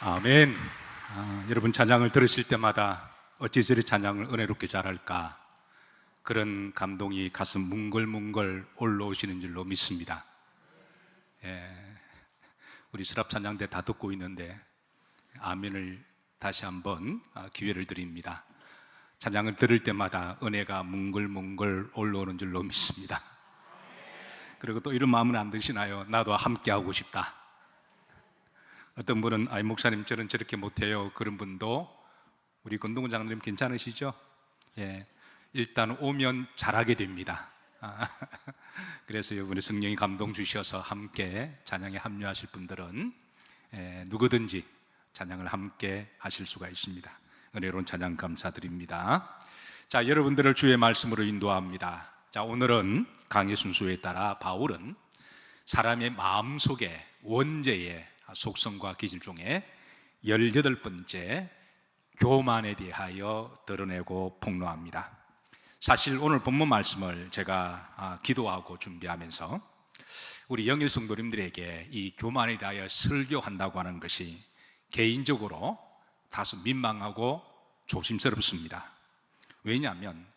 아멘. 여러분 찬양을 들으실 때마다 어찌 저리 찬양을 은혜롭게 잘할까, 그런 감동이 가슴 뭉글뭉글 올라오시는 줄로 믿습니다. 우리 수랍 찬양대 다 듣고 있는데 아멘을 다시 한번 기회를 드립니다. 찬양을 들을 때마다 은혜가 뭉글뭉글 올라오는 줄로 믿습니다. 그리고 또 이런 마음은 안 드시나요? 나도 함께 하고 싶다. 어떤 분은 아이 목사님 저는 저렇게 못해요. 그런 분도 우리 권동훈 장로님 괜찮으시죠? 일단 오면 잘하게 됩니다. 그래서 이번에 성령이 감동 주셔서 함께 찬양에 합류하실 분들은 누구든지 찬양을 함께 하실 수가 있습니다. 은혜로운 찬양 감사드립니다. 자, 여러분들을 주의 말씀으로 인도합니다. 자, 오늘은 강의 순서에 따라 바울은 사람의 마음속에 원죄의 속성과 기질 중에 18번째 교만에 대하여 드러내고 폭로합니다. 사실 오늘 본문 말씀을 제가 기도하고 준비하면서 우리 영일 성도님들에게 이 교만에 대하여 설교한다고 하는 것이 개인적으로 다소 민망하고 조심스럽습니다. 왜냐하면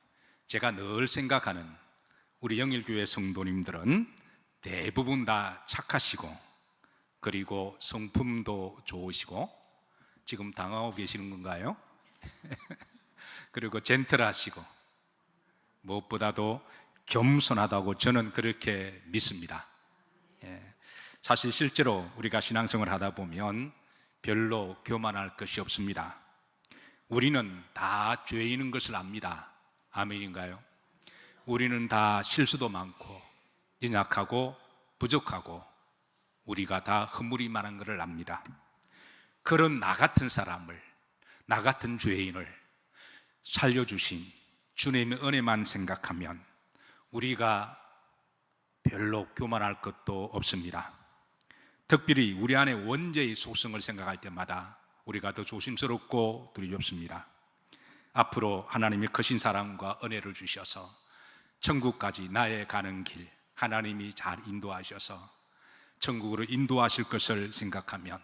제가 늘 생각하는 우리 영일교회 성도님들은 대부분 다 착하시고, 그리고 성품도 좋으시고, 지금 당하고 계시는 건가요? 그리고 젠틀하시고, 무엇보다도 겸손하다고 저는 그렇게 믿습니다. 사실 실제로 우리가 신앙생활을 하다 보면 별로 교만할 것이 없습니다. 우리는 다 죄인인 것을 압니다. 아멘인가요? 우리는 다 실수도 많고 연약하고 부족하고 우리가 다 허물이 많은 것을 압니다. 그런 나 같은 사람을, 나 같은 죄인을 살려주신 주님의 은혜만 생각하면 우리가 별로 교만할 것도 없습니다. 특별히 우리 안에 원죄의 속성을 생각할 때마다 우리가 더 조심스럽고 두렵습니다. 앞으로 하나님의 크신 사랑과 은혜를 주셔서 천국까지 나의 가는 길 하나님이 잘 인도하셔서 천국으로 인도하실 것을 생각하면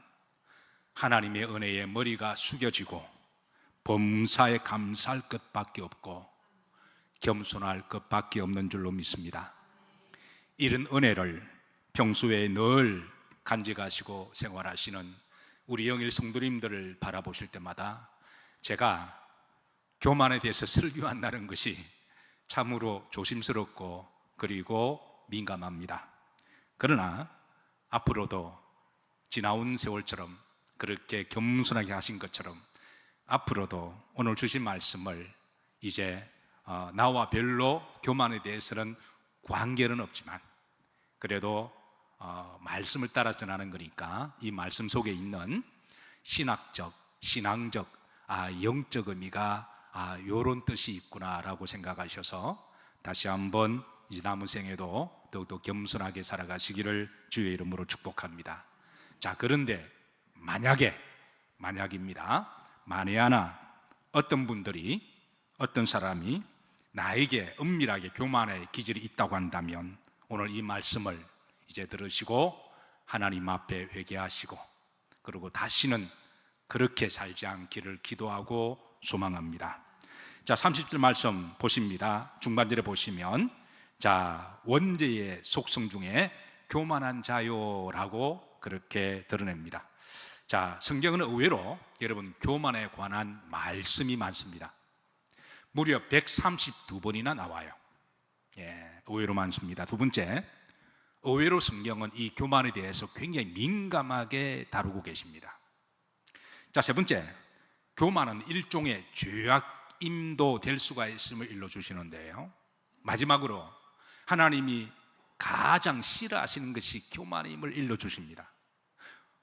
하나님의 은혜에 머리가 숙여지고 범사에 감사할 것밖에 없고 겸손할 것밖에 없는 줄로 믿습니다. 이런 은혜를 평소에 늘 간직하시고 생활하시는 우리 영일 성도님들을 바라보실 때마다 제가 교만에 대해서 설교한다는 것이 참으로 조심스럽고 그리고 민감합니다. 그러나 앞으로도 지나온 세월처럼 그렇게 겸손하게 하신 것처럼 앞으로도 오늘 주신 말씀을 이제 나와 별로 교만에 대해서는 관계는 없지만 그래도 말씀을 따라 전하는 거니까 이 말씀 속에 있는 신학적, 신앙적, 영적 의미가 이런 뜻이 있구나라고 생각하셔서 다시 한번 이 남은 생에도 더욱더 겸손하게 살아가시기를 주의 이름으로 축복합니다. 자, 그런데 만약입니다. 만에 하나 어떤 분들이, 어떤 사람이 나에게 은밀하게 교만의 기질이 있다고 한다면 오늘 이 말씀을 이제 들으시고 하나님 앞에 회개하시고 그리고 다시는 그렇게 살지 않기를 기도하고 소망합니다. 자, 30절 말씀 보십니다. 중반절에 보시면 자, 원죄의 속성 중에 교만한 자요라고 그렇게 드러냅니다. 자, 성경은 의외로 여러분 교만에 관한 말씀이 많습니다. 무려 132번이나 나와요. 의외로 많습니다. 두 번째, 의외로 성경은 이 교만에 대해서 굉장히 민감하게 다루고 계십니다. 자, 세 번째, 교만은 일종의 죄악임도 될 수가 있음을 일러주시는데요, 마지막으로 하나님이 가장 싫어하시는 것이 교만임을 일러주십니다.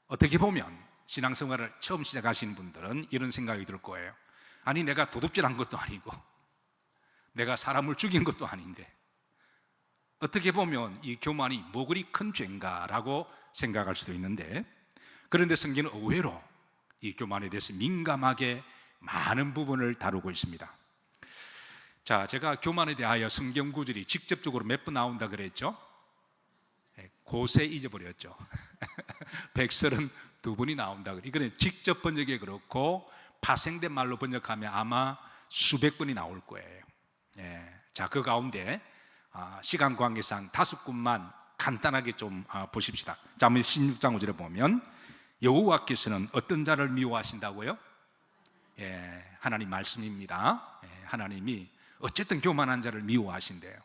어떻게 보면 신앙생활을 처음 시작하시는 분들은 이런 생각이 들 거예요. 아니, 내가 도둑질한 것도 아니고 내가 사람을 죽인 것도 아닌데 어떻게 보면 이 교만이 뭐 그리 큰 죄인가라고 생각할 수도 있는데, 그런데 성경은 의외로 이 교만에 대해서 민감하게 많은 부분을 다루고 있습니다. 자, 제가 교만에 대하여 성경 구절이 직접적으로 몇 번 나온다 그랬죠? 고세 잊어버렸죠. 132 두 번이 나온다. 이거는 직접 번역이 그렇고 파생된 말로 번역하면 아마 수백 번이 나올 거예요. 자, 그 가운데 시간 관계상 5군만 간단하게 좀 보십시다. 자, 16장 5절에 보면 여호와께서는 어떤 자를 미워하신다고요? 하나님 말씀입니다. 하나님이 어쨌든 교만한 자를 미워하신대요.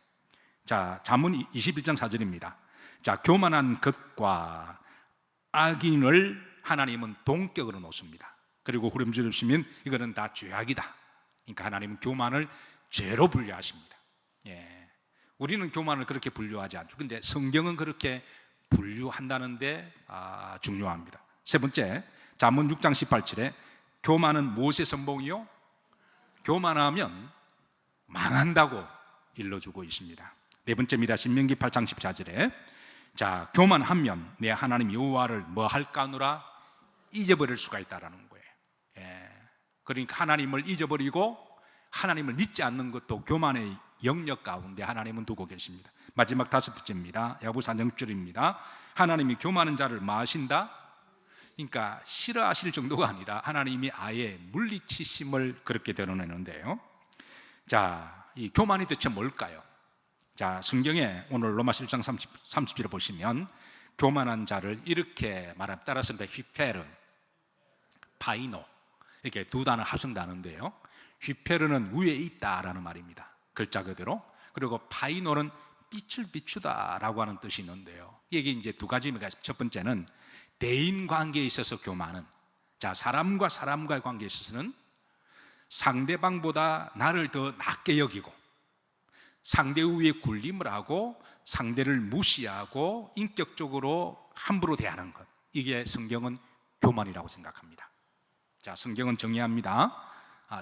자, 잠언 21장 4절입니다. 자, 교만한 것과 악인을 하나님은 동격으로 놓습니다. 그리고 후렴절을 보시면 이거는 다 죄악이다. 그러니까 하나님은 교만을 죄로 분류하십니다. 우리는 교만을 그렇게 분류하지 않죠. 근데 성경은 그렇게 분류한다는데 중요합니다. 세 번째, 잠언 6장 18절에 교만은 무엇의 선봉이요? 교만하면 망한다고 일러주고 있습니다. 네 번째입니다. 신명기 8장 14절에 자, 교만하면 내 하나님 여호와를 뭐 할까 하노라 잊어버릴 수가 있다라는 거예요. 그러니까 하나님을 잊어버리고 하나님을 믿지 않는 것도 교만의 영역 가운데 하나님은 두고 계십니다. 마지막 5번째입니다. 야고보서 4장 6절입니다. 하나님이 교만한 자를 마하신다. 그러니까 싫어하실 정도가 아니라 하나님이 아예 물리치심을 그렇게 드러내는데요. 자, 이 교만이 대체 뭘까요? 자, 성경에 오늘 로마서 1장 30절을 보시면 교만한 자를 이렇게 말합니다. 따라서 휘페르, 파이노 이렇게 두 단어 합성단어인데요. 휘페르는 위에 있다라는 말입니다. 글자 그대로. 그리고 파이노는 빛을 비추다라고 하는 뜻이 있는데요. 이게 이제 두 가지입니다. 첫 번째는 대인 관계에 있어서 교만은, 자, 사람과 사람과의 관계에 있어서는 상대방보다 나를 더 낮게 여기고 상대 위에 군림을 하고 상대를 무시하고 인격적으로 함부로 대하는 것, 이게 성경은 교만이라고 생각합니다. 자, 성경은 정의합니다.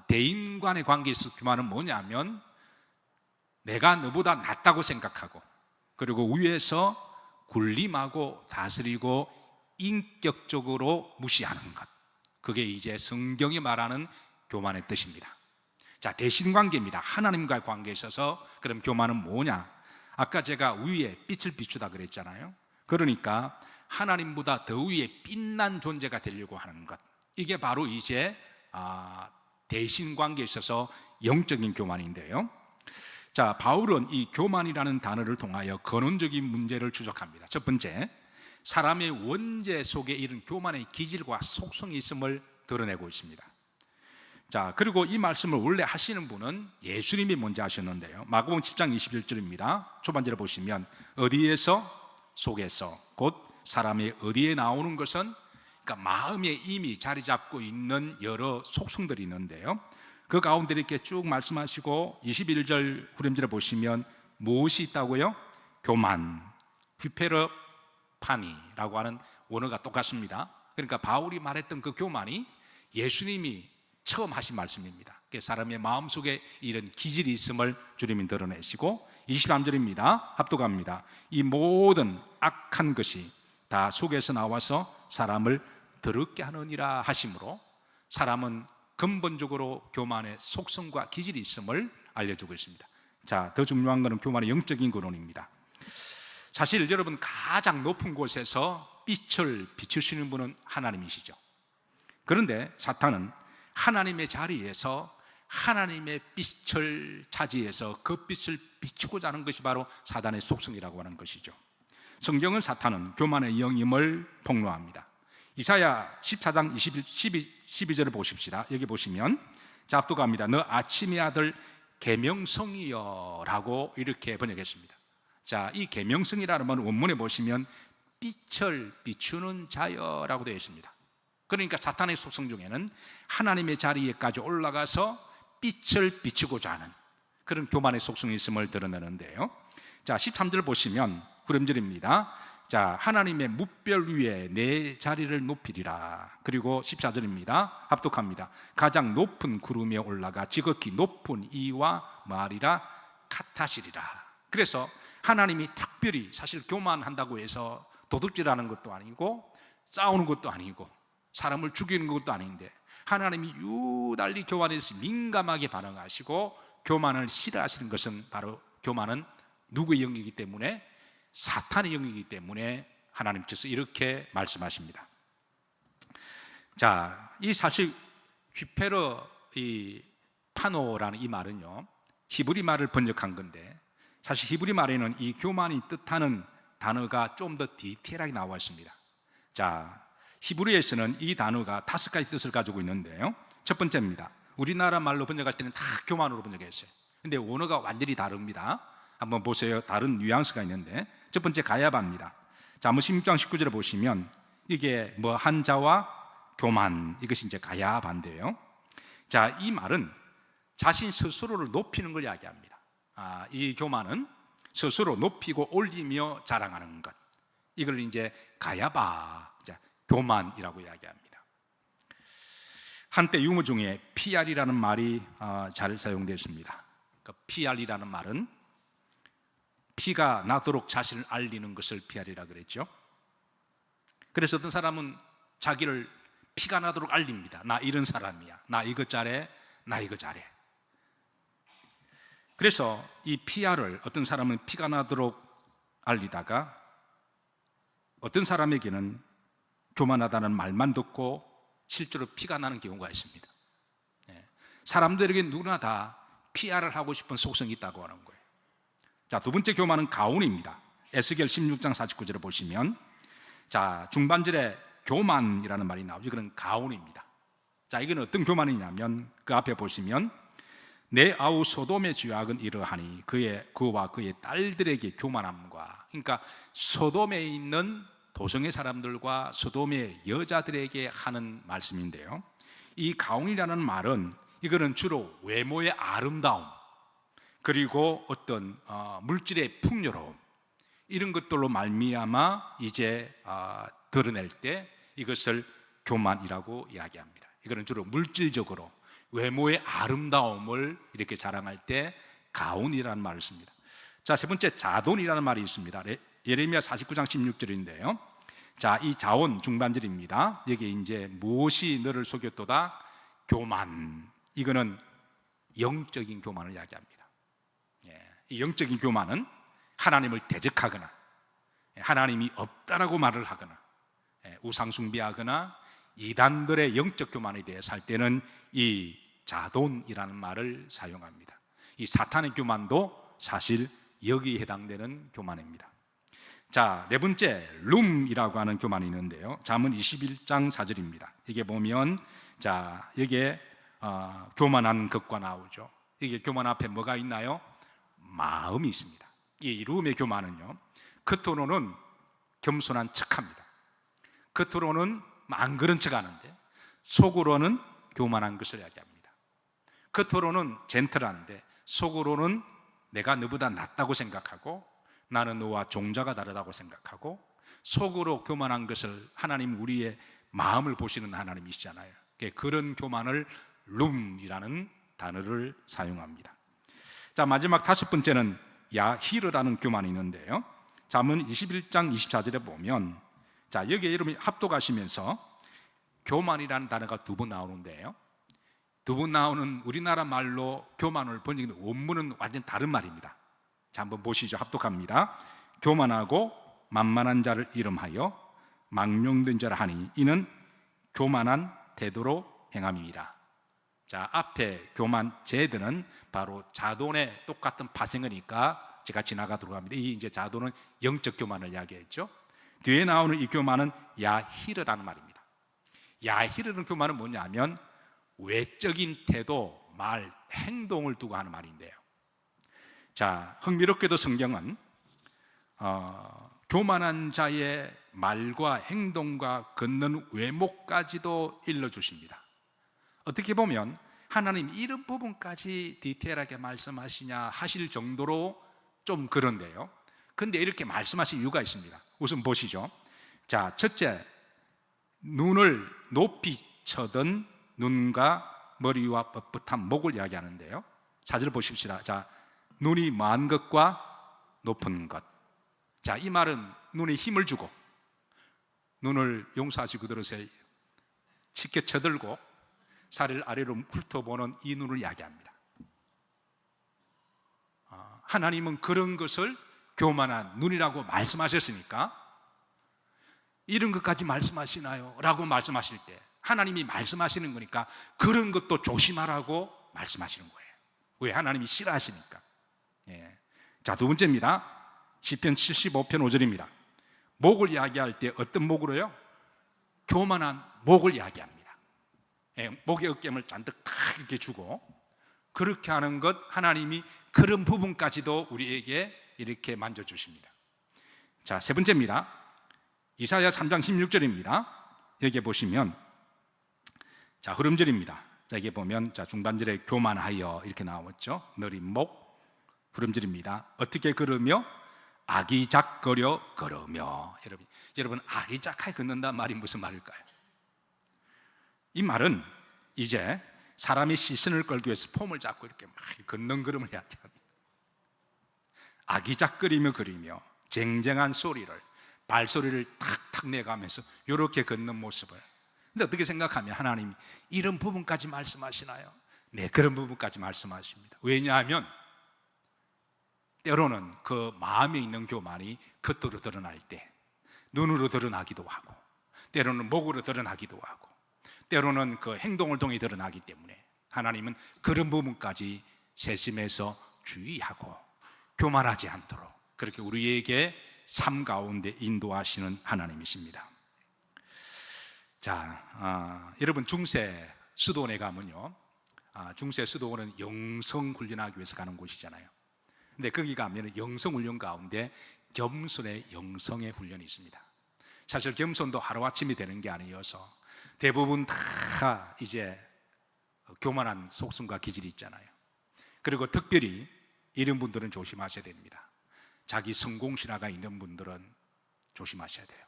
대인 간의 관계에서 교만은 뭐냐면 내가 너보다 낫다고 생각하고 그리고 위에서 군림하고 다스리고 인격적으로 무시하는 것, 그게 이제 성경이 말하는 교만의 뜻입니다. 자, 대신관계입니다. 하나님과의 관계에 있어서 그럼 교만은 뭐냐? 아까 제가 위에 빛을 비추다 그랬잖아요. 그러니까 하나님보다 더 위에 빛난 존재가 되려고 하는 것, 이게 바로 이제 대신관계에 있어서 영적인 교만인데요. 자, 바울은 이 교만이라는 단어를 통하여 근원적인 문제를 지적합니다. 첫 번째, 사람의 원죄 속에 이런 교만의 기질과 속성이 있음을 드러내고 있습니다. 자, 그리고 이 말씀을 원래 하시는 분은 예수님이 먼저 하셨는데요. 마가복음 10장 21절입니다. 초반절에 보시면 어디에서? 속에서, 곧 사람의 어디에 나오는 것은, 그러니까 마음에 이미 자리 잡고 있는 여러 속성들이 있는데요. 그 가운데 이렇게 쭉 말씀하시고 21절 후렴절에 보시면 무엇이 있다고요? 교만, 휘페르파니라고 하는 원어가 똑같습니다. 그러니까 바울이 말했던 그 교만이 예수님이 처음 하신 말씀입니다. 사람의 마음속에 이런 기질이 있음을 주님이 드러내시고 23절입니다. 합독합니다. 이 모든 악한 것이 다 속에서 나와서 사람을 더럽게 하느니라 하심으로 사람은 근본적으로 교만의 속성과 기질이 있음을 알려주고 있습니다. 자, 더 중요한 것은 교만의 영적인 근원입니다. 사실 여러분, 가장 높은 곳에서 빛을 비추시는 분은 하나님이시죠. 그런데 사탄은 하나님의 자리에서 하나님의 빛을 차지해서 그 빛을 비추고자 하는 것이 바로 사단의 속성이라고 하는 것이죠. 성경은 사탄은 교만의 영임을 폭로합니다. 이사야 14장 12절을 보십시다. 여기 보시면 자, 압도갑니다. 너 아침의 아들 계명성이여 라고 이렇게 번역했습니다. 자, 이 계명성이라는 건 원문에 보시면 빛을 비추는 자여 라고 되어 있습니다. 그러니까 사탄의 속성 중에는 하나님의 자리에까지 올라가서 빛을 비추고자 하는 그런 교만의 속성이 있음을 드러내는데요. 자, 13절 보시면 후렴절입니다. 자, 하나님의 뭇별 위에 내 자리를 높이리라. 그리고 14절입니다. 합독합니다. 가장 높은 구름에 올라가 지극히 높은 이와 말이라 같아시리라. 그래서 하나님이 특별히 사실 교만한다고 해서 도둑질하는 것도 아니고 싸우는 것도 아니고 사람을 죽이는 것도 아닌데 하나님이 유달리 교만에서 민감하게 반응하시고 교만을 싫어하시는 것은 바로 교만은 누구의 영이기 때문에 사탄의 영이기 때문에 하나님께서 이렇게 말씀하십니다. 자, 이 사실 휘페러 이 파노라는 이 말은요, 히브리 말을 번역한 건데, 사실 히브리 말에는 이 교만이 뜻하는 단어가 좀 더 디테일하게 나와 있습니다. 자, 히브리에서는 이 단어가 5가지 뜻을 가지고 있는데요, 첫 번째입니다. 우리나라 말로 번역할 때는 다 교만으로 번역했어요. 근데 원어가 완전히 다릅니다. 한번 보세요. 다른 뉘앙스가 있는데, 첫 번째 가야바입니다. 자, 16장 19절에 보시면 이게 뭐 한자와 교만, 이것이 이제 가야바인데요. 자, 이 말은 자신 스스로를 높이는 걸 이야기합니다. 이 교만은 스스로 높이고 올리며 자랑하는 것, 이걸 이제 가야바, 교만이라고 이야기합니다. 한때 유머 중에 PR이라는 말이 잘 사용됐습니다. 그 PR이라는 말은 피가 나도록 자신을 알리는 것을 PR이라 그랬죠. 그래서 어떤 사람은 자기를 피가 나도록 알립니다. 나 이런 사람이야, 나 이거 잘해, 나 이거 잘해. 그래서 이 PR을 어떤 사람은 피가 나도록 알리다가 어떤 사람에게는 교만하다는 말만 듣고 실제로 피가 나는 경우가 있습니다. 사람들에게 누구나 다 PR을 하고 싶은 속성이 있다고 하는 거예요. 자, 두 번째 교만은 가온입니다. 에스겔 16장 49절을 보시면, 자, 중반절에 교만이라는 말이 나오죠. 이거는 가온입니다. 자, 이건 어떤 교만이냐면 그 앞에 보시면 내 아우 소돔의 죄악은 이러하니 그와 그의 딸들에게 교만함과, 그러니까 소돔에 있는 도성의 사람들과 소돔의 여자들에게 하는 말씀인데요, 이 가온이라는 말은 이거는 주로 외모의 아름다움, 그리고 어떤 물질의 풍요로움, 이런 것들로 말미암아 이제 드러낼 때 이것을 교만이라고 이야기합니다. 이거는 주로 물질적으로 외모의 아름다움을 이렇게 자랑할 때 가온이라는 말을 씁니다. 자, 세 번째 자돈이라는 말이 있습니다. 예레미야 49장 16절인데요. 자, 이 자온 중반절입니다. 여기 이제 무엇이 너를 속였도다? 교만. 이거는 영적인 교만을 이야기합니다. 이 영적인 교만은 하나님을 대적하거나 하나님이 없다라고 말을 하거나 우상 숭배하거나 이단들의 영적 교만에 대해서 할 때는 이 자돈이라는 말을 사용합니다. 이 사탄의 교만도 사실 여기에 해당되는 교만입니다. 자, 네 번째 룸이라고 하는 교만이 있는데요, 잠언 21장 4절입니다. 이게 보면, 자, 여기에 교만한 것과 나오죠. 이게 교만 앞에 뭐가 있나요? 마음이 있습니다. 이 룸의 교만은요, 겉으로는 겸손한 척합니다. 겉으로는 안 그런 척하는데 속으로는 교만한 것을 이야기합니다. 겉으로는 젠틀한데 속으로는 내가 너보다 낫다고 생각하고 나는 너와 종자가 다르다고 생각하고, 속으로 교만한 것을, 하나님 우리의 마음을 보시는 하나님이시잖아요. 그런 교만을 룸이라는 단어를 사용합니다. 자, 마지막 다섯 번째는 야히르라는 교만이 있는데요, 잠언 21장 24절에 보면, 자, 여기에 여러분이 합독하시면서 교만이라는 단어가 두 번 나오는데요, 두 번 나오는 우리나라 말로 교만을 번역한 원문은 완전 다른 말입니다. 자, 한번 보시죠. 합독합니다. 교만하고 만만한 자를 이름하여 망령된 자라 하니 이는 교만한 태도로 행함이니라. 자, 앞에 교만 제드는 바로 자돈의 똑같은 파생어니까 제가 지나가도록 합니다. 이 이제 자돈은 영적 교만을 이야기했죠. 뒤에 나오는 이 교만은 야히르라는 말입니다. 야히르는 교만은 뭐냐면 외적인 태도, 말, 행동을 두고 하는 말인데요. 자, 흥미롭게도 성경은 교만한 자의 말과 행동과 걷는 외모까지도 일러주십니다. 어떻게 보면 하나님 이런 부분까지 디테일하게 말씀하시냐 하실 정도로 좀 그런데요, 근데 이렇게 말씀하신 이유가 있습니다. 우선 보시죠. 자, 첫째, 눈을 높이 쳐든 눈과 머리와 뻣뻣한 목을 이야기하는데요, 4절 보십시다. 자, 눈이 먼 것과 높은 것. 자, 이 말은 눈에 힘을 주고, 눈을 용서하시고 들으세요, 쉽게 쳐들고 살을 아래로 훑어보는 이 눈을 이야기합니다. 하나님은 그런 것을 교만한 눈이라고 말씀하셨으니까 이런 것까지 말씀하시나요? 라고 말씀하실 때 하나님이 말씀하시는 거니까 그런 것도 조심하라고 말씀하시는 거예요. 왜? 하나님이 싫어하시니까. 예. 자, 두 번째입니다. 시편 75편 5절입니다. 목을 이야기할 때 어떤 목으로요? 교만한 목을 이야기합니다. 예, 목의 어깨를 잔뜩 탁 이렇게 주고, 그렇게 하는 것, 하나님이 그런 부분까지도 우리에게 이렇게 만져주십니다. 자, 세 번째입니다. 이사야 3장 16절입니다. 여기에 보시면, 자, 흐름절입니다. 자, 여기 보면, 자, 중반절에 교만하여 이렇게 나왔죠. 느린 목, 흐름절입니다. 어떻게 걸으며? 아기작거려 걸으며. 여러분, 아기작하게 걷는다는 말이 무슨 말일까요? 이 말은 이제 사람이 시선을 끌기 위해서 폼을 잡고 이렇게 막 걷는 걸음을 이야기합니다. 아기작거리며 걸으며 쟁쟁한 소리를, 발소리를 탁탁 내가면서 이렇게 걷는 모습을. 근데 어떻게 생각하면 하나님이 이런 부분까지 말씀하시나요? 네, 그런 부분까지 말씀하십니다. 왜냐하면 때로는 그 마음에 있는 교만이 겉으로 드러날 때 눈으로 드러나기도 하고, 때로는 목으로 드러나기도 하고, 때로는 그 행동을 통해 드러나기 때문에 하나님은 그런 부분까지 세심해서 주의하고 교만하지 않도록 그렇게 우리에게 삶 가운데 인도하시는 하나님이십니다. 자, 여러분, 중세 수도원에 가면요, 중세 수도원은 영성 훈련하기 위해서 가는 곳이잖아요. 근데 거기 가면 영성 훈련 가운데 겸손의 영성의 훈련이 있습니다. 사실 겸손도 하루아침이 되는 게 아니어서 대부분 다 이제 교만한 속성과 기질이 있잖아요. 그리고 특별히 이런 분들은 조심하셔야 됩니다. 자기 성공신화가 있는 분들은 조심하셔야 돼요.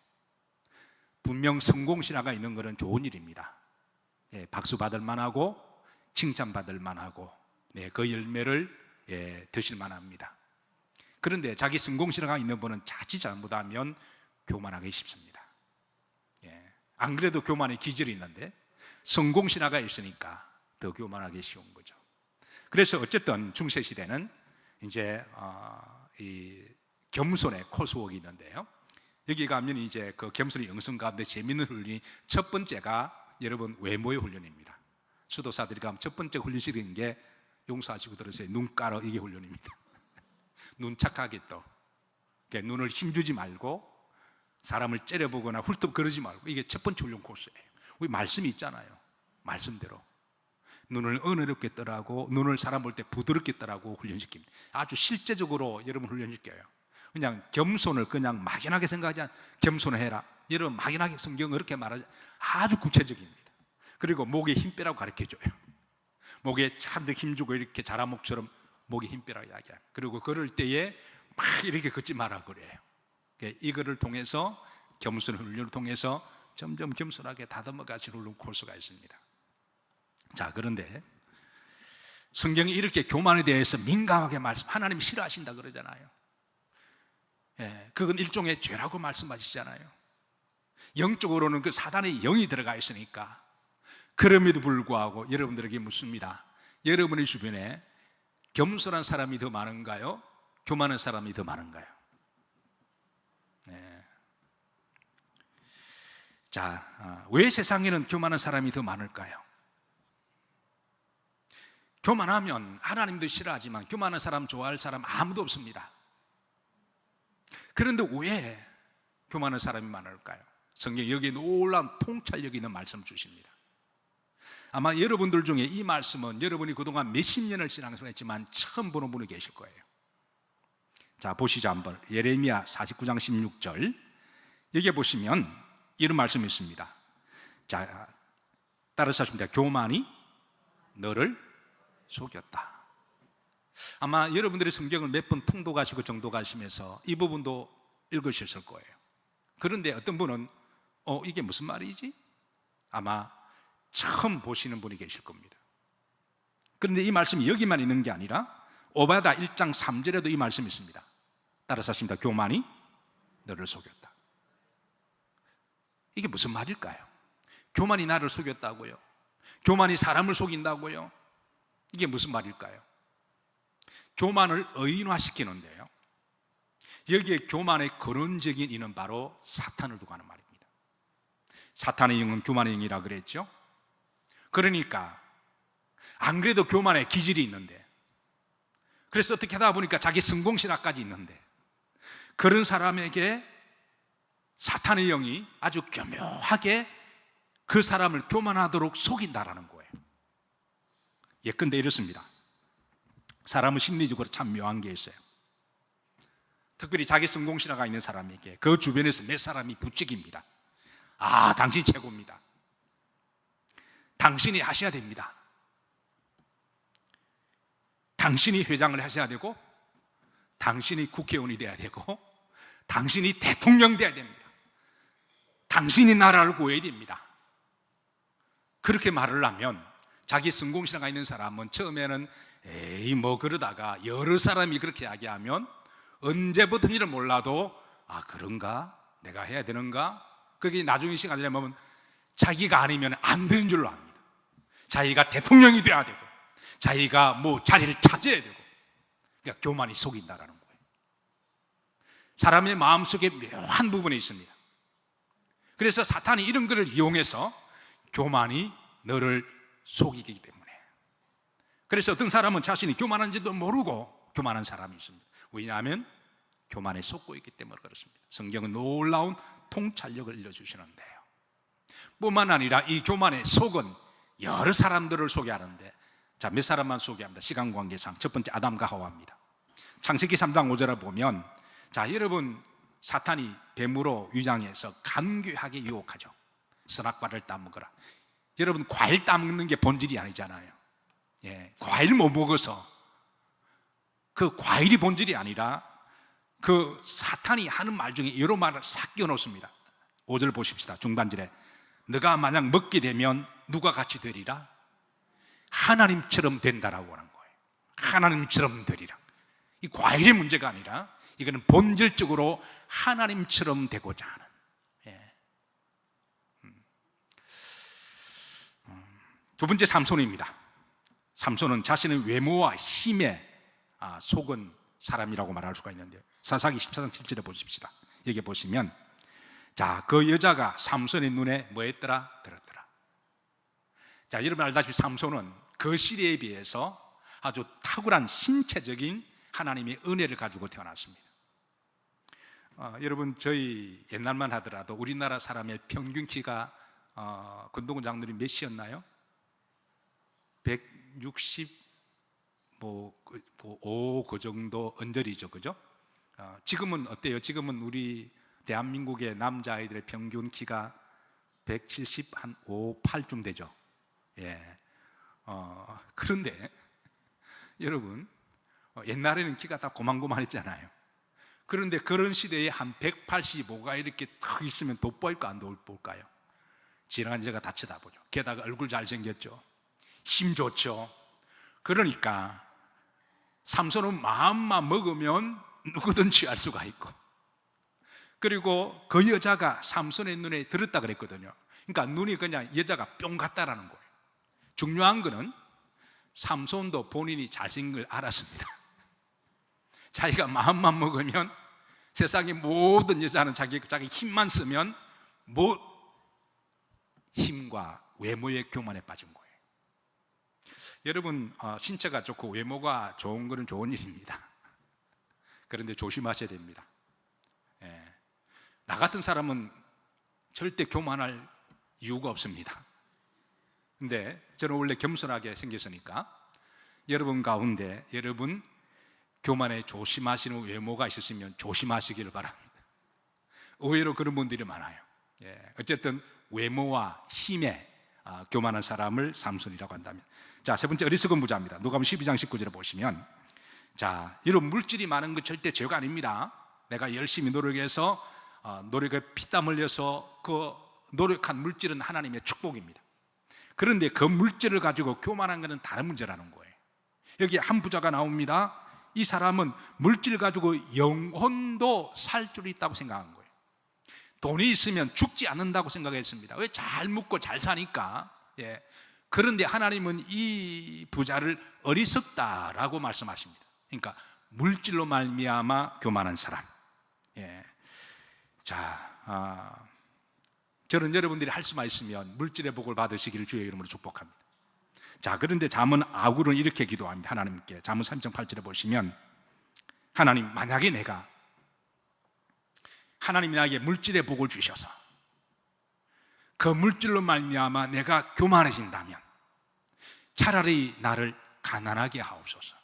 분명 성공신화가 있는 것은 좋은 일입니다. 예, 박수 받을 만하고 칭찬 받을 만하고, 네, 그 열매를 드실 만합니다. 그런데 자기 성공신화가 있는 분은 자칫 잘못하면 교만하기 쉽습니다. 예, 안 그래도 교만의 기질이 있는데 성공신화가 있으니까 더 교만하기 쉬운 거죠. 그래서 어쨌든 중세시대는 이제 이 겸손의 코스웍이 있는데요, 여기 가면 이제 그 겸손의 영성 가운데 재미있는 훈련이 첫 번째가 여러분 외모의 훈련입니다. 수도사들이 가면 첫 번째 훈련시키는 게, 용서하시고 들으세요, 눈 깔어, 이게 훈련입니다. 눈 착하게 떠. 그러니까 눈을 힘주지 말고 사람을 째려보거나 훌떡 그러지 말고, 이게 첫 번째 훈련 코스예요. 우리 말씀이 있잖아요. 말씀대로 눈을 은혜롭게 떠라고, 눈을 사람 볼 때 부드럽게 떠라고 훈련시킵니다. 아주 실제적으로 여러분 훈련시켜요. 그냥 겸손을 그냥 막연하게 생각하지 않고 겸손해라, 여러분 막연하게 성경은 그렇게 말하지, 아주 구체적입니다. 그리고 목에 힘 빼라고 가르쳐줘요. 목에 잔뜩 힘주고 이렇게 자라목처럼 목에 힘 빼라고 이야기해요. 그리고 걸을 때에 막 이렇게 걷지 마라 그래요. 이거를 통해서, 겸손 훈련을 통해서 점점 겸손하게 다듬어 가시는 훈련 코스가 있습니다. 자, 그런데 성경이 이렇게 교만에 대해서 민감하게 하나님이 싫어하신다 그러잖아요. 예, 그건 일종의 죄라고 말씀하시잖아요. 영적으로는 그 사단의 영이 들어가 있으니까. 그럼에도 불구하고 여러분들에게 묻습니다. 여러분의 주변에 겸손한 사람이 더 많은가요? 교만한 사람이 더 많은가요? 네. 자, 왜 세상에는 교만한 사람이 더 많을까요? 교만하면 하나님도 싫어하지만 교만한 사람 좋아할 사람 아무도 없습니다. 그런데 왜 교만한 사람이 많을까요? 성경 여기에 놀라운 통찰력 있는 말씀을 주십니다. 아마 여러분들 중에 이 말씀은 여러분이 그동안 몇십 년을 신앙생활했지만 처음 보는 분이 계실 거예요. 자, 보시죠 한번. 예레미야 49장 16절, 여기에 보시면 이런 말씀이 있습니다. 자, 따라서 하십니다. 교만이 너를 속였다. 아마 여러분들이 성경을 몇 번 통독하시고 정독하시면서 이 부분도 읽으셨을 거예요. 그런데 어떤 분은 이게 무슨 말이지? 아마 처음 보시는 분이 계실 겁니다. 그런데 이 말씀이 여기만 있는 게 아니라 오바다 1장 3절에도 이 말씀이 있습니다. 따라서 하십니다. 교만이 너를 속였다. 이게 무슨 말일까요? 교만이 나를 속였다고요? 교만이 사람을 속인다고요? 이게 무슨 말일까요? 교만을 의인화시키는데요, 여기에 교만의 근원적인 이는 바로 사탄을 두고 하는 말입니다. 사탄의 영은 교만의 영이라 그랬죠. 그러니까 안 그래도 교만의 기질이 있는데, 그래서 어떻게 하다 보니까 자기 성공신화까지 있는데, 그런 사람에게 사탄의 영이 아주 교묘하게 그 사람을 교만하도록 속인다라는 거예요. 예컨대 이렇습니다. 사람은 심리적으로 참 묘한 게 있어요. 특별히 자기 성공신화가 있는 사람에게 그 주변에서 몇 사람이 부쩍입니다. 아, 당신 최고입니다. 당신이 하셔야 됩니다. 당신이 회장을 하셔야 되고, 당신이 국회의원이 돼야 되고, 당신이 대통령 돼야 됩니다. 당신이 나라를 구해야 됩니다. 그렇게 말을 하면 자기 성공신화가 있는 사람은 처음에는 에이 뭐 그러다가 여러 사람이 그렇게 이야기하면 언제부터인지를 몰라도 아 그런가? 내가 해야 되는가? 그게 나중에 시간이 되면 자기가 아니면 안 되는 줄로 압니다. 자기가 대통령이 돼야 되고 자기가 뭐 자리를 차지해야 되고, 그러니까 교만이 속인다라는 거예요. 사람의 마음속에 묘한 부분이 있습니다. 그래서 사탄이 이런 것을 이용해서 교만이 너를 속이기 때문에, 그래서 어떤 사람은 자신이 교만한지도 모르고 교만한 사람이 있습니다. 왜냐하면 교만에 속고 있기 때문에 그렇습니다. 성경은 놀라운 통찰력을 일러주시는데요, 뿐만 아니라 이 교만의 속은 여러 사람들을 소개하는데, 자, 몇 사람만 소개합니다. 시간 관계상 첫 번째 아담과 하와입니다. 창세기 3장 5절을 보면, 자, 여러분 사탄이 뱀으로 위장해서 간교하게 유혹하죠. 선악과를 따먹으라. 여러분 과일 따먹는 게 본질이 아니잖아요. 예, 과일 못 먹어서 그 과일이 본질이 아니라 그 사탄이 하는 말 중에 여러 말을 싹 끼워놓습니다. 5절 보십시다. 중반절에 너가 만약 먹게 되면 누가 같이 되리라? 하나님처럼 된다라고 하는 거예요. 하나님처럼 되리라. 이 과일의 문제가 아니라 이거는 본질적으로 하나님처럼 되고자 하는. 예. 두 번째 삼손입니다. 삼손은 자신의 외모와 힘에 속은 사람이라고 말할 수가 있는데요, 사사기 14장 7절에 보십시다. 여기 보시면, 자, 그 여자가 삼손의 눈에 뭐 했더라? 들었더라. 자, 여러분 알다시피 삼손은 그 시대에 비해서 아주 탁월한 신체적인 하나님의 은혜를 가지고 태어났습니다. 여러분 저희 옛날만 하더라도 우리나라 사람의 평균 키가 권동훈 장로님 몇이었나요? 160 5 그 정도 언저리죠, 그죠? 지금은 어때요? 지금은 우리 대한민국의 남자아이들의 평균 키가 170 한 5, 8쯤 되죠. 예. 그런데 여러분 옛날에는 키가 다 고만고만했잖아요. 그런데 그런 시대에 한 185가 이렇게 탁 있으면 돋보일까 안 돋보일까요? 지나간 제가 다 쳐다보죠. 게다가 얼굴 잘생겼죠. 힘 좋죠. 그러니까 삼손은 마음만 먹으면 누구든지 알 수가 있고, 그리고 그 여자가 삼손의 눈에 들었다 그랬거든요. 그러니까 눈이 그냥 여자가 뿅 갔다라는 거예요. 중요한 거는 삼손도 본인이 잘생긴 걸 알았습니다. 자기가 마음만 먹으면 세상의 모든 여자는 자기 힘만 쓰면 힘과 외모의 교만에 빠진 거예요. 여러분 신체가 좋고 외모가 좋은 것은 좋은 일입니다. 그런데 조심하셔야 됩니다. 예. 나 같은 사람은 절대 교만할 이유가 없습니다. 근데 저는 원래 겸손하게 생겼으니까 여러분 가운데 여러분 교만에 조심하시는 외모가 있으시면 조심하시기를 바랍니다. 의외로 그런 분들이 많아요. 예. 어쨌든 외모와 힘에 교만한 사람을 삼손이라고 한다면, 자, 세 번째 어리석은 부자입니다. 누가복음 12장 19절에 보시면, 자, 이런 물질이 많은 것 절대 죄가 아닙니다. 내가 열심히 노력해서 노력에 피땀 흘려서 그 노력한 물질은 하나님의 축복입니다. 그런데 그 물질을 가지고 교만한 것은 다른 문제라는 거예요. 여기 한 부자가 나옵니다. 이 사람은 물질 가지고 영혼도 살 줄 있다고 생각한 거예요. 돈이 있으면 죽지 않는다고 생각했습니다. 왜? 잘 먹고 잘 사니까. 예. 그런데 하나님은 이 부자를 어리석다라고 말씀하십니다. 그러니까 물질로 말미암아 교만한 사람. 예. 자, 저는 여러분들이 할 수만 있으면 물질의 복을 받으시기를 주의 이름으로 축복합니다. 자, 그런데 잠언 아굴은 이렇게 기도합니다. 하나님께 잠언 3장 8절에 보시면, 하나님, 만약에 하나님이 나에게 물질의 복을 주셔서 그 물질로 말미암아 내가 교만해진다면 차라리 나를 가난하게 하옵소서.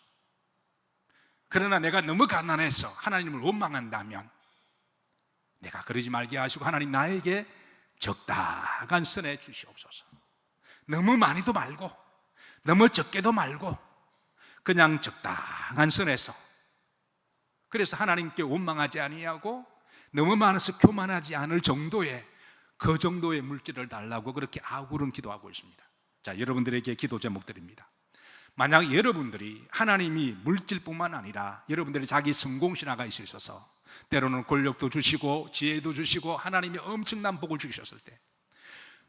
그러나 내가 너무 가난해서 하나님을 원망한다면 내가 그러지 말게 하시고 하나님 나에게 적당한 선에 주시옵소서. 너무 많이도 말고 너무 적게도 말고 그냥 적당한 선에서, 그래서 하나님께 원망하지 아니하고 너무 많아서 교만하지 않을 정도의, 그 정도의 물질을 달라고 그렇게 아굴은 기도하고 있습니다. 자, 여러분들에게 기도 제목드립니다. 만약 여러분들이 하나님이 물질뿐만 아니라 여러분들이 자기 성공신화가 있어서 때로는 권력도 주시고 지혜도 주시고 하나님이 엄청난 복을 주셨을 때,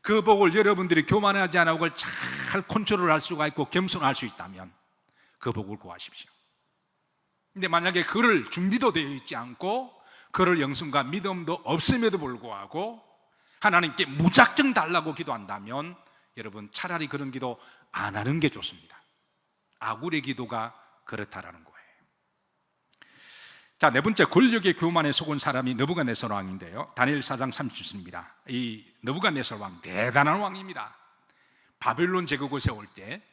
그 복을 여러분들이 교만하지 않고 그걸 잘 컨트롤할 수가 있고 겸손할 수 있다면 그 복을 구하십시오. 근데 만약에 그럴 준비도 되어 있지 않고 그럴 영성과 믿음도 없음에도 불구하고 하나님께 무작정 달라고 기도한다면 여러분, 차라리 그런 기도 안 하는 게 좋습니다. 아굴의 기도가 그렇다라는 거예요. 자, 네 번째, 권력의 교만에 속은 사람이 느부갓네살 왕인데요, 다니엘 4장 30절입니다. 이 느부갓네살 왕 대단한 왕입니다. 바벨론 제국을 세울 때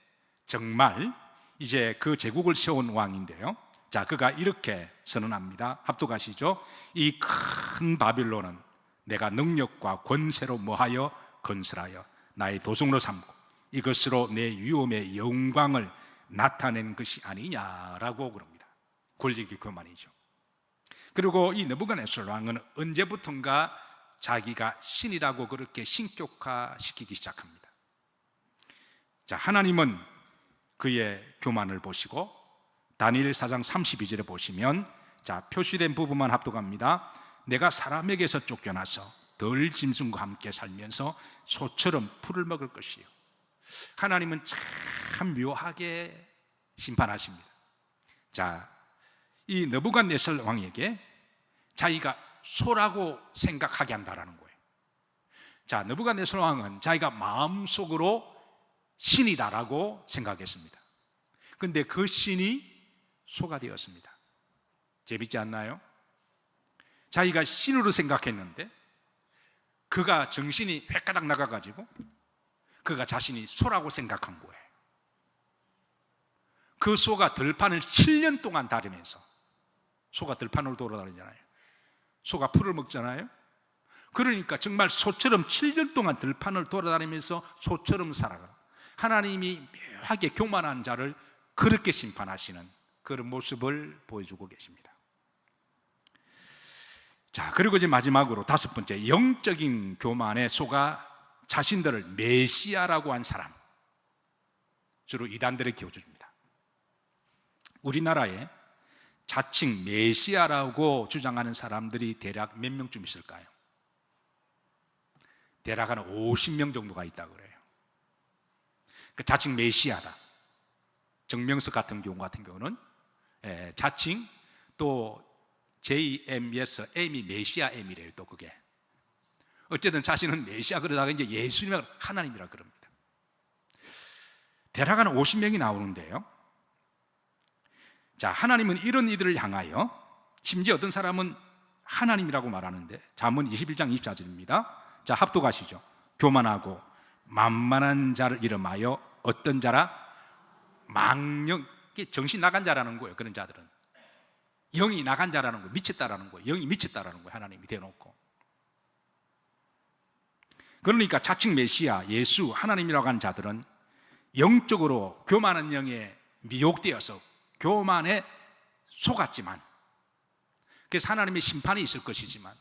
정말 이제 그 제국을 세운 왕인데요, 자, 그가 이렇게 선언합니다. 합독하시죠. 이 큰 바빌론은 내가 능력과 권세로 뭐하여 건설하여 나의 도성으로 삼고 이것으로 내 위엄의 영광을 나타낸 것이 아니냐라고 그럽니다. 권력의 교만이죠. 그리고 이 느부갓네살 왕은 언제부턴가 자기가 신이라고 그렇게 신격화시키기 시작합니다. 자, 하나님은 그의 교만을 보시고 다니엘 4장 32절에 보시면, 자, 표시된 부분만 합독합니다. 내가 사람에게서 쫓겨나서 덜 짐승과 함께 살면서 소처럼 풀을 먹을 것이요. 하나님은 참 묘하게 심판하십니다. 자, 이 느부갓네살 왕에게 자기가 소라고 생각하게 한다라는 거예요. 자, 느부갓네살 왕은 자기가 마음속으로 신이다라고 생각했습니다. 그런데 그 신이 소가 되었습니다. 재밌지 않나요? 자기가 신으로 생각했는데 그가 정신이 획가닥 나가가지고 그가 자신이 소라고 생각한 거예요. 그 소가 들판을 7년 동안 다니면서, 소가 들판으로 돌아다니잖아요. 소가 풀을 먹잖아요. 그러니까 정말 소처럼 7년 동안 들판을 돌아다니면서 소처럼 살아가, 하나님이 묘하게 교만한 자를 그렇게 심판하시는 그런 모습을 보여주고 계십니다. 자, 그리고 이제 마지막으로 다섯 번째, 영적인 교만의 소가 자신들을 메시아라고 한 사람, 주로 이단들의 기호주입니다. 우리나라에 자칭 메시아라고 주장하는 사람들이 대략 몇 명쯤 있을까요? 대략 한 50명 정도가 있다고 그래요. 그 자칭 메시아다. 정명석 같은 경우는 자칭, 또 JM에서 M이 메시아 M이래요. 또 그게 어쨌든 자신은 메시아 그러다가 이제 예수님을 하나님이라 그럽니다. 대략 한 50명이 나오는데요, 자, 하나님은 이런 이들을 향하여 심지어 어떤 사람은 하나님이라고 말하는데, 잠언 21장 24절입니다. 자, 합독하시죠. 교만하고 만만한 자를 이름하여 어떤 자라? 망령, 정신 나간 자라는 거예요. 그런 자들은 영이 나간 자라는 거예요. 미쳤다라는 거예요. 영이 미쳤다라는 거예요. 하나님이 대놓고. 그러니까 자칭 메시아, 예수, 하나님이라고 하는 자들은 영적으로 교만한 영에 미혹되어서 교만에 속았지만, 그래서 하나님의 심판이 있을 것이지만,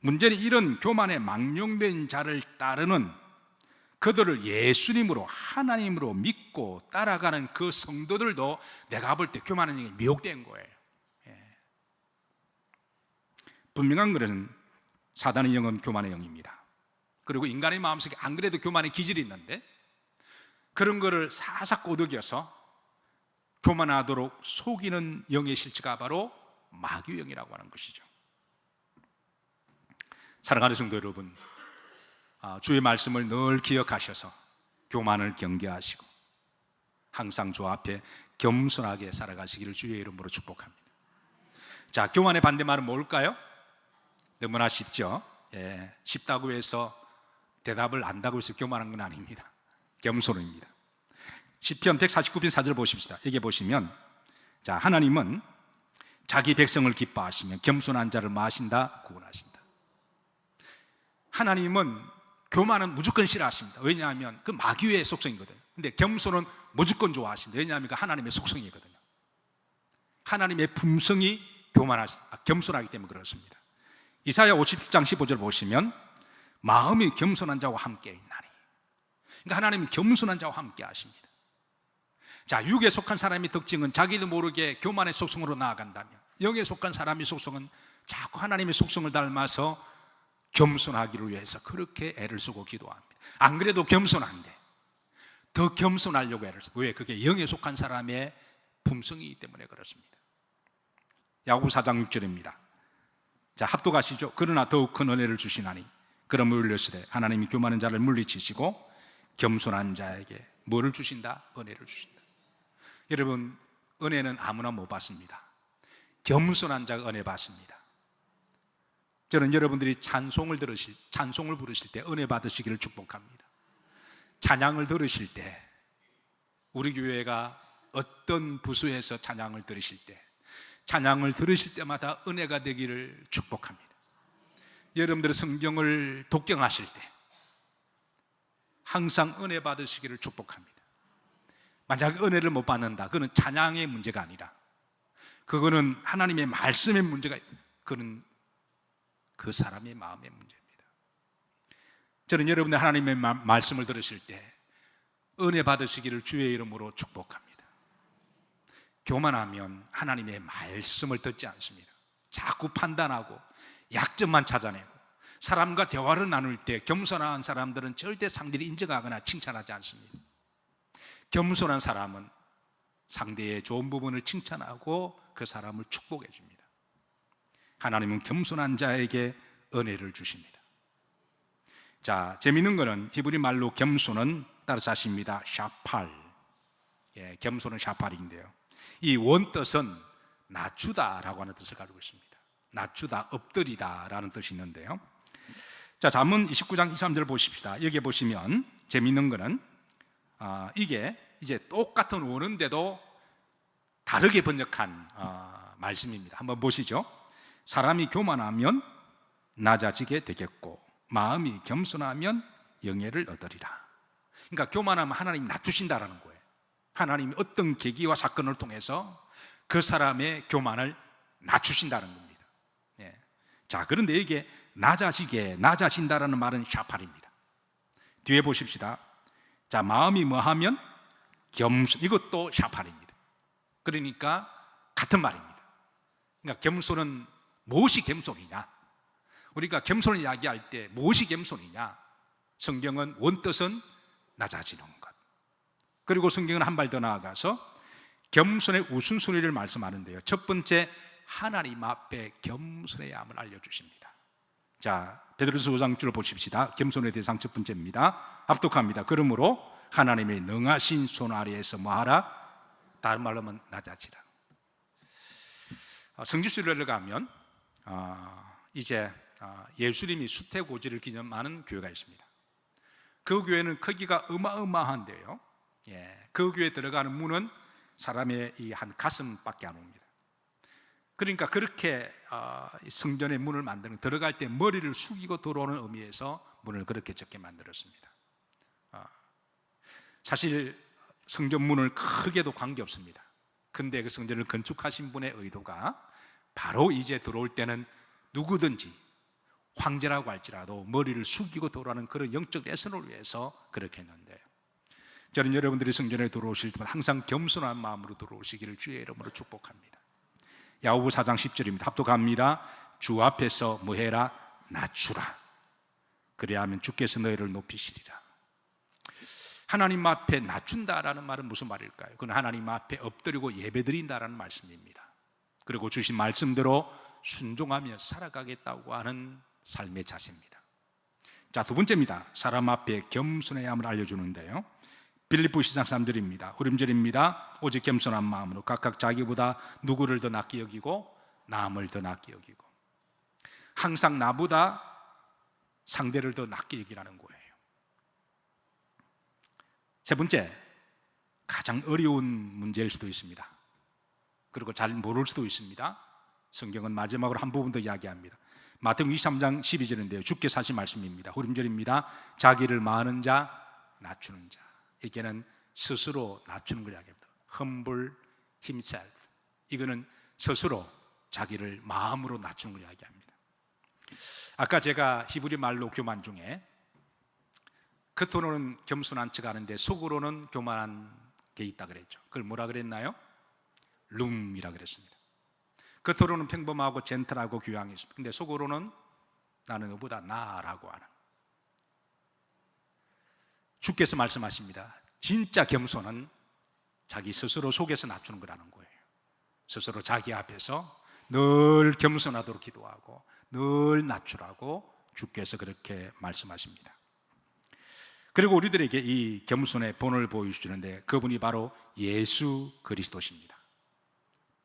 문제는 이런 교만에 망령된 자를 따르는 그들을 예수님으로, 하나님으로 믿고 따라가는 그 성도들도 내가 볼 때 교만한 영에 미혹된 거예요. 분명한 것은 사단의 영은 교만의 영입니다. 그리고 인간의 마음속에 안 그래도 교만의 기질이 있는데 그런 거를 사사 꼬드겨서 교만하도록 속이는 영의 실체가 바로 마귀영이라고 하는 것이죠. 사랑하는 성도 여러분, 주의 말씀을 늘 기억하셔서 교만을 경계하시고 항상 주 앞에 겸손하게 살아가시기를 주의 이름으로 축복합니다. 자, 교만의 반대말은 뭘까요? 너무나 쉽죠? 쉽다고 해서 대답을 안다고 해서 교만한 건 아닙니다. 겸손입니다. 시편 149편 4절 보십시다. 여기 보시면, 자, 하나님은 자기 백성을 기뻐하시며 겸손한 자를 마신다, 구원하신다. 하나님은 교만은 무조건 싫어하십니다. 왜냐하면 그 마귀의 속성이거든요. 근데 겸손은 무조건 좋아하십니다. 왜냐하면 그 하나님의 속성이거든요. 하나님의 품성이 겸손하기 때문에 그렇습니다. 이사야 57장 15절 보시면 마음이 겸손한 자와 함께 있나니, 그러니까 하나님은 겸손한 자와 함께 하십니다. 자, 육에 속한 사람의 특징은 자기도 모르게 교만의 속성으로 나아간다면, 영에 속한 사람의 속성은 자꾸 하나님의 속성을 닮아서 겸손하기를 위해서 그렇게 애를 쓰고 기도합니다. 안 그래도 겸손한데 더 겸손하려고 애를 쓰고, 왜? 그게 영에 속한 사람의 품성이기 때문에 그렇습니다. 야고보 4장 6절입니다. 자, 합독하시죠. 그러나 더욱 큰 은혜를 주시나니 그러므로 이르시되 하나님이 교만한 자를 물리치시고 겸손한 자에게 뭐를 주신다? 은혜를 주신다. 여러분, 은혜는 아무나 못 받습니다. 겸손한 자가 은혜 받습니다. 저는 여러분들이 찬송을 부르실 때 은혜 받으시기를 축복합니다. 찬양을 들으실 때, 우리 교회가 어떤 부서에서 찬양을 들으실 때, 찬양을 들으실 때마다 은혜가 되기를 축복합니다. 여러분들의 성경을 독경하실 때 항상 은혜 받으시기를 축복합니다. 만약 은혜를 못 받는다, 그건 찬양의 문제가 아니라 그거는 하나님의 말씀의 문제가, 그건 그 사람의 마음의 문제입니다. 저는 여러분들 하나님의 말씀을 들으실 때 은혜 받으시기를 주의 이름으로 축복합니다. 교만하면 하나님의 말씀을 듣지 않습니다. 자꾸 판단하고 약점만 찾아내고, 사람과 대화를 나눌 때 겸손한 사람들은 절대 상대를 인정하거나 칭찬하지 않습니다. 겸손한 사람은 상대의 좋은 부분을 칭찬하고 그 사람을 축복해 줍니다. 하나님은 겸손한 자에게 은혜를 주십니다. 자, 재미있는 거는 히브리 말로 겸손은 따라서 하십니다. 샤팔. 겸손은 샤팔인데요, 이 원뜻은 낮추다라고 하는 뜻을 가지고 있습니다. 낮추다, 엎드리다 라는 뜻이 있는데요, 자, 잠언 29장 23절 보십시다. 여기 보시면 재미있는 거는 이게 이제 똑같은 원어인데도 다르게 번역한 말씀입니다. 한번 보시죠. 사람이 교만하면 낮아지게 되겠고 마음이 겸손하면 영예를 얻으리라. 그러니까 교만하면 하나님이 낮추신다라는 거예요. 하나님이 어떤 계기와 사건을 통해서 그 사람의 교만을 낮추신다는 겁니다. 자, 그런데 이게 낮아진다라는 말은 샤팔입니다. 뒤에 보십시다. 자, 마음이 뭐하면 겸손, 이것도 샤팔입니다. 그러니까 같은 말입니다. 그러니까 겸손은 무엇이 겸손이냐? 우리가 겸손을 이야기할 때 무엇이 겸손이냐? 성경은 원뜻은 낮아지는 것, 그리고 성경은 한 발 더 나아가서 겸손의 우선순위를 말씀하는데요, 첫 번째, 하나님 앞에 겸손해야 함을 알려주십니다. 자, 베드로서 5장 줄 보십시다. 겸손의 대상 첫 번째입니다. 합독합니다. 그러므로 하나님의 능하신 손 아래에서 뭐하라? 다른 말로 하면 낮아지라. 성지순례를 가면 이제 예수님이 수태고지를 기념하는 교회가 있습니다. 그 교회는 크기가 어마어마한데요, 그 교회에 들어가는 문은 사람의 이 한 가슴밖에 안 옵니다. 그러니까 그렇게 성전의 문을 만드는, 들어갈 때 머리를 숙이고 들어오는 의미에서 문을 그렇게 적게 만들었습니다. 사실 성전 문을 크게도 관계없습니다. 근데 그 성전을 건축하신 분의 의도가 바로 이제 들어올 때는 누구든지 황제라고 할지라도 머리를 숙이고 들어오는 그런 영적 레슨을 위해서 그렇게 했는데요, 저는 여러분들이 성전에 들어오실 때 항상 겸손한 마음으로 들어오시기를 주의 이름으로 축복합니다. 야고보 4장 10절입니다. 합독합니다. 주 앞에서 뭐해라? 낮추라. 그래야 하면 주께서 너희를 높이시리라. 하나님 앞에 낮춘다라는 말은 무슨 말일까요? 그건 하나님 앞에 엎드리고 예배드린다라는 말씀입니다. 그리고 주신 말씀대로 순종하며 살아가겠다고 하는 삶의 자세입니다. 자, 두 번째입니다. 사람 앞에 겸손해야 함을 알려주는데요. 빌립보 시장 3절입니다. 후렴절입니다. 오직 겸손한 마음으로 각각 자기보다 누구를 더 낫게 여기고 남을 더 낫게 여기고, 항상 나보다 상대를 더 낫게 여기라는 거예요. 세 번째, 가장 어려운 문제일 수도 있습니다. 그리고 잘 모를 수도 있습니다. 성경은 마지막으로 한 부분 더 이야기합니다. 마태복음 23장 12절인데요. 주께서 하신 말씀입니다. 후렴절입니다. 자기를 많은 자 낮추는 자. 이게는 스스로 낮추는 걸 이야기합니다. Humble himself. 이거는 스스로 자기를 마음으로 낮추는 걸 이야기합니다. 아까 제가 히브리 말로 교만 중에 겉으로는 겸손한 척 하는데 속으로는 교만한 게 있다 그랬죠. 그걸 뭐라 그랬나요? 룸이라 그랬습니다. 겉으로는 평범하고 젠틀하고 교양이 있습니다. 근데 속으로는 나는 너보다 나아라고 하는. 주께서 말씀하십니다. 진짜 겸손은 자기 스스로 속에서 낮추는 거라는 거예요. 스스로 자기 앞에서 늘 겸손하도록 기도하고 늘 낮추라고 주께서 그렇게 말씀하십니다. 그리고 우리들에게 이 겸손의 본을 보여주시는데 그분이 바로 예수 그리스도십니다.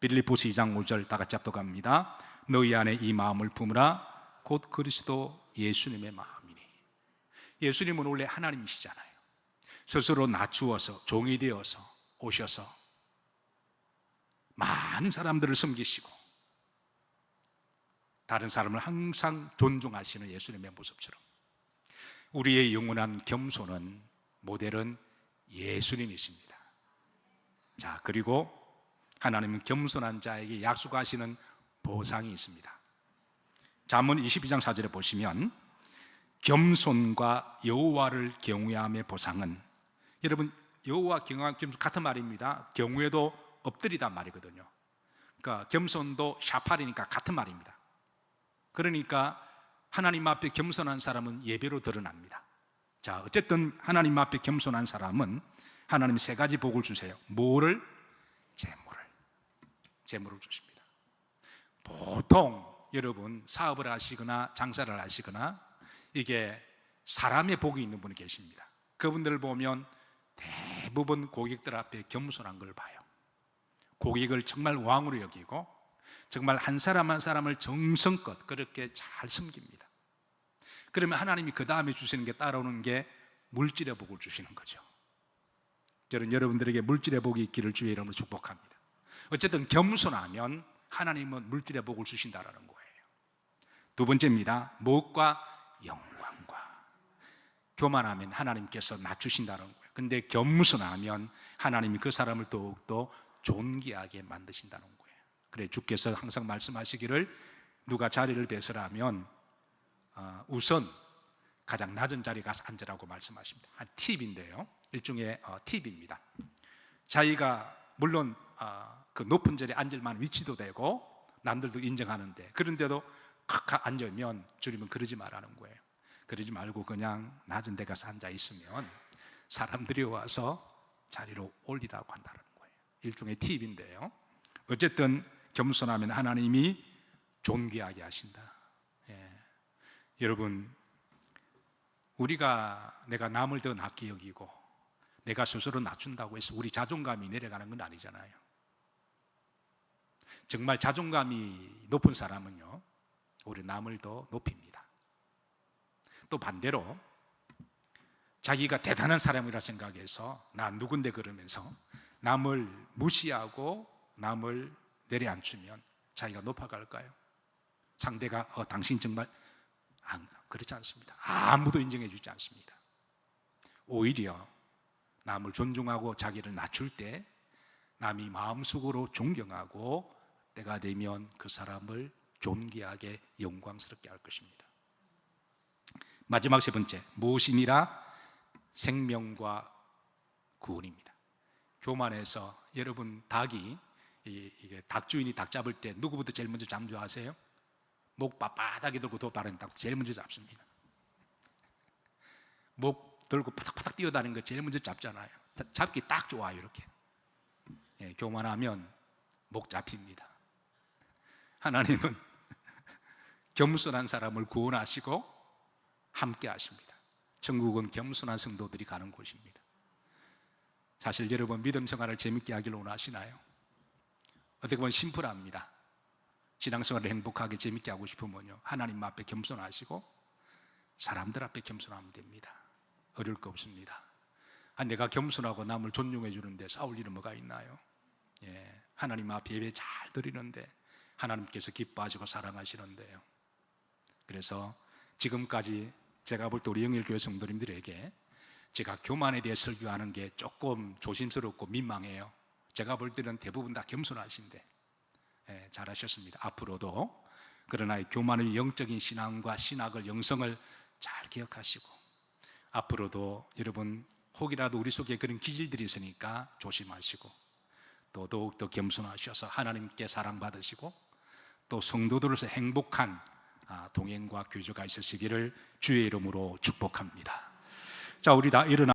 빌립보서 2장 5절 다 같이 합독합니다. 너희 안에 이 마음을 품으라. 곧 그리스도 예수님의 마음이니. 예수님은 원래 하나님이시잖아요. 스스로 낮추어서 종이 되어서 오셔서 많은 사람들을 섬기시고 다른 사람을 항상 존중하시는 예수님의 모습처럼 우리의 영원한 겸손은 모델은 예수님이십니다. 자, 그리고 하나님은 겸손한 자에게 약속하시는 보상이 있습니다. 잠언 22장 4절에 보시면 겸손과 여호와를 경외함의 보상은, 여러분 여호와 경외함 같은 말입니다. 경외도 엎드리단 말이거든요. 그러니까 겸손도 샤팔이니까 같은 말입니다. 그러니까 하나님 앞에 겸손한 사람은 예배로 드러납니다. 자, 어쨌든 하나님 앞에 겸손한 사람은 하나님 세 가지 복을 주세요. 뭐를? 재물을 주십니다. 보통 여러분 사업을 하시거나 장사를 하시거나 이게 사람의 복이 있는 분이 계십니다. 그분들을 보면 대부분 고객들 앞에 겸손한 걸 봐요. 고객을 정말 왕으로 여기고 정말 한 사람 한 사람을 정성껏 그렇게 잘 섬깁니다. 그러면 하나님이 그 다음에 주시는 게 따라오는 게 물질의 복을 주시는 거죠. 저는 여러분들에게 물질의 복이 있기를 주의 이름으로 축복합니다. 어쨌든 겸손하면 하나님은 물질의 복을 주신다는 거예요. 두 번째입니다. 무엇과? 영광과. 교만하면 하나님께서 낮추신다는 거예요. 근데 겸손하면 하나님이 그 사람을 더욱더 존귀하게 만드신다는 거예요. 그래 주께서 항상 말씀하시기를 누가 자리를 배설하면 우선 가장 낮은 자리에 가서 앉으라고 말씀하십니다. 한 팁인데요. 일종의 팁입니다. 자기가 물론 그 높은 자리에 앉을 만한 위치도 되고 남들도 인정하는데 그런데도 칵 앉으면 주님은 그러지 말라는 거예요. 그러지 말고 그냥 낮은 데 가서 앉아 있으면 사람들이 와서 자리로 올리라고 한다는 거예요. 일종의 팁인데요. 어쨌든 겸손하면 하나님이 존귀하게 하신다. 여러분, 우리가 내가 남을 더 낮게 여기고 내가 스스로 낮춘다고 해서 우리 자존감이 내려가는 건 아니잖아요. 정말 자존감이 높은 사람은요, 우리 남을 더 높입니다. 또 반대로 자기가 대단한 사람이라 생각해서 나 누군데 그러면서 남을 무시하고 남을 내려앉히면 자기가 높아갈까요? 상대가 당신 정말 그렇지 않습니다. 아무도 인정해 주지 않습니다. 오히려 남을 존중하고 자기를 낮출 때 남이 마음속으로 존경하고 때가 되면 그 사람을 존귀하게 영광스럽게 할 것입니다. 마지막 세 번째, 무엇이니라? 생명과 구원입니다. 교만해서 여러분 닭이 이게 닭 주인이 닭 잡을 때 누구부터 제일 먼저 잡는 줄 아세요? 목 빳빳하게 들고 도다니는 닭 제일 먼저 잡습니다. 목 들고 파닥파닥 뛰어다니는 거 제일 먼저 잡잖아요. 잡기 딱 좋아요. 이렇게 교만하면 목 잡힙니다. 하나님은 겸손한 사람을 구원하시고 함께 하십니다. 천국은 겸손한 성도들이 가는 곳입니다. 사실 여러분 믿음 생활을 재밌게 하기를 원하시나요? 어떻게 보면 심플합니다. 신앙생활을 행복하게 재밌게 하고 싶으면요, 하나님 앞에 겸손하시고 사람들 앞에 겸손하면 됩니다. 어려울 거 없습니다. 내가 겸손하고 남을 존중해 주는데 싸울 일은 뭐가 있나요? 하나님 앞에 예배 잘 드리는데 하나님께서 기뻐하시고 사랑하시는데요. 그래서 지금까지 제가 볼 때 우리 영일교회 성도님들에게 제가 교만에 대해 설교하는 게 조금 조심스럽고 민망해요. 제가 볼 때는 대부분 다 겸손하신데 잘하셨습니다. 앞으로도 그러나 이 교만의 영적인 신앙과 신학을 영성을 잘 기억하시고 앞으로도 여러분 혹이라도 우리 속에 그런 기질들이 있으니까 조심하시고 또 더욱더 겸손하셔서 하나님께 사랑받으시고 또 성도들로서 행복한 동행과 교제가 있으시기를 주의 이름으로 축복합니다. 자, 우리 다 일어나